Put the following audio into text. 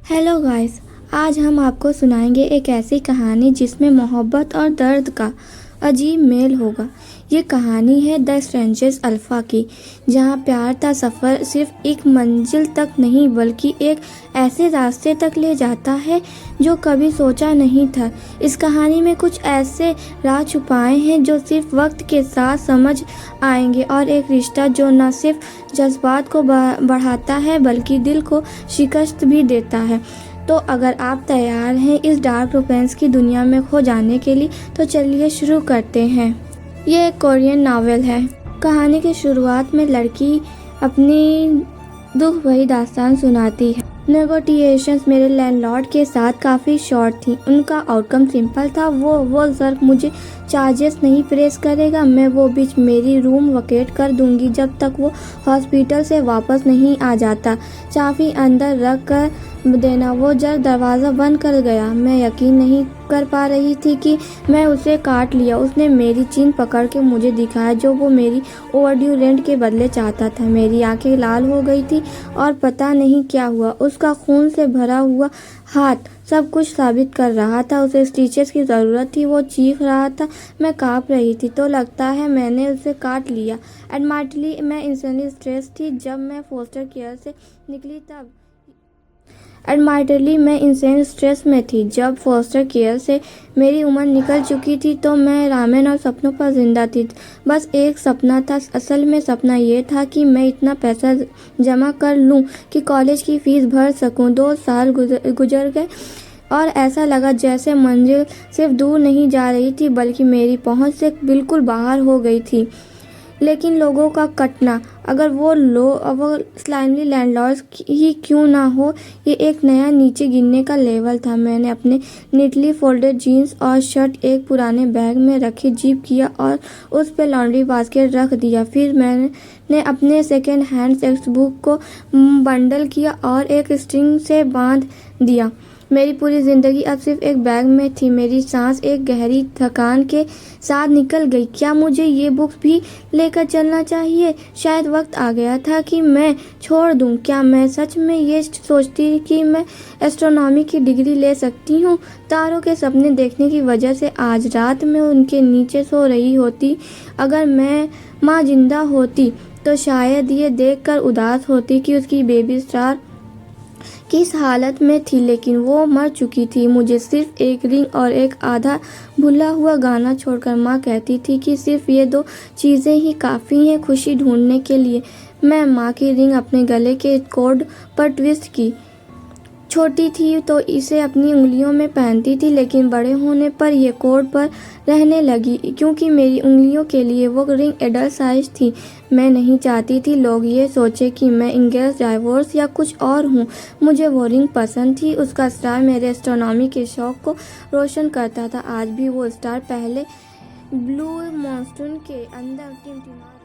Hello guys. आज हम आपको सुनाएंगे एक ऐसी कहानी जिसमें मोहब्बत और दर्द का अजीब मेल होगा। ये कहानी है द स्ट्रेंजर्स अल्फा की, जहाँ प्यार का सफ़र सिर्फ एक मंजिल तक नहीं बल्कि एक ऐसे रास्ते तक ले जाता है जो कभी सोचा नहीं था। इस कहानी में कुछ ऐसे राज छुपाए हैं जो सिर्फ वक्त के साथ समझ आएंगे, और एक रिश्ता जो न सिर्फ जज्बात को बढ़ाता है बल्कि दिल को शिकस्त भी देता है। तो अगर आप तैयार हैं इस डार्क रोमांस की दुनिया में खो जाने के लिए, तो चलिए शुरू करते हैं। ये एक कोरियन नावल है। कहानी की शुरुआत में लड़की अपनी दुख भरी दास्तान सुनाती है। नेगोटिएशंस मेरे लैंडलॉर्ड के साथ काफ़ी शॉर्ट थी। उनका आउटकम सिंपल था। वो ज़र्फ मुझे चार्जेस नहीं प्रेस करेगा, मैं वो बीच मेरी रूम वकेट कर दूंगी जब तक वो हॉस्पिटल से वापस नहीं आ जाता। चाबी अंदर रख कर देना। वो जब दरवाज़ा बंद कर गया, मैं यकीन नहीं कर पा रही थी कि मैं उसे काट लिया। उसने मेरी चीन पकड़ के मुझे दिखाया जो वो मेरी ओवरड्यू रेंट के बदले चाहता था। मेरी आंखें लाल हो गई थी और पता नहीं क्या हुआ। उसका खून से भरा हुआ हाथ सब कुछ साबित कर रहा था। उसे स्टिचेस की ज़रूरत थी। वो चीख रहा था, मैं काँप रही थी। तो लगता है मैंने उसे काट लिया। एडमिटली मैं इंस्टेंटली स्ट्रेस थी जब मैं फोस्टर केयर से निकली तब एडमिटली मैं इंसेन स्ट्रेस में थी जब फोस्टर केयर से मेरी उम्र निकल चुकी थी। तो मैं रामेन और सपनों पर जिंदा थी। बस एक सपना था। असल में सपना ये था कि मैं इतना पैसा जमा कर लूँ कि कॉलेज की फ़ीस भर सकूँ। 2 साल गुजर गए और ऐसा लगा जैसे मंजिल सिर्फ दूर नहीं जा रही थी बल्कि मेरी पहुँच से बिल्कुल बाहर हो गई थी। लेकिन लोगों का कटना, अगर वो स्लाइमली लैंडलॉर्ड्स ही क्यों ना हो, ये एक नया नीचे गिरने का लेवल था। मैंने अपने नीटली फोल्डेड जीन्स और शर्ट एक पुराने बैग में रखी, जीप किया और उस पे लॉन्ड्री बास्केट रख दिया। फिर मैंने अपने सेकेंड हैंड टेक्स्ट बुक को बंडल किया और एक स्ट्रिंग से बांध दिया। मेरी पूरी ज़िंदगी अब सिर्फ एक बैग में थी। मेरी सांस एक गहरी थकान के साथ निकल गई। क्या मुझे ये बुक्स भी लेकर चलना चाहिए? शायद वक्त आ गया था कि मैं छोड़ दूं। क्या मैं सच में ये सोचती कि मैं एस्ट्रोनॉमी की डिग्री ले सकती हूँ? तारों के सपने देखने की वजह से आज रात में उनके नीचे सो रही होती। अगर मैं माँ जिंदा होती तो शायद ये देखकर उदास होती कि उसकी बेबी स्टार किस हालत में थी, लेकिन वो मर चुकी थी। मुझे सिर्फ एक रिंग और एक आधा भुला हुआ गाना छोड़कर माँ कहती थी कि सिर्फ ये 2 चीज़ें ही काफ़ी हैं खुशी ढूंढने के लिए। मैं माँ की रिंग अपने गले के कॉर्ड पर ट्विस्ट की। छोटी थी तो इसे अपनी उंगलियों में पहनती थी, लेकिन बड़े होने पर यह कॉर्ड पर रहने लगी क्योंकि मेरी उंगलियों के लिए वो रिंग एडल्ट साइज थी। मैं नहीं चाहती थी लोग ये सोचे कि मैं इंगेज, डाइवोर्स या कुछ और हूँ। मुझे वो रिंग पसंद थी। उसका स्टार मेरे एस्ट्रोनॉमी के शौक को रोशन करता था। आज भी वो स्टार पहले ब्लू मॉनसून के अंदर टिमटिमा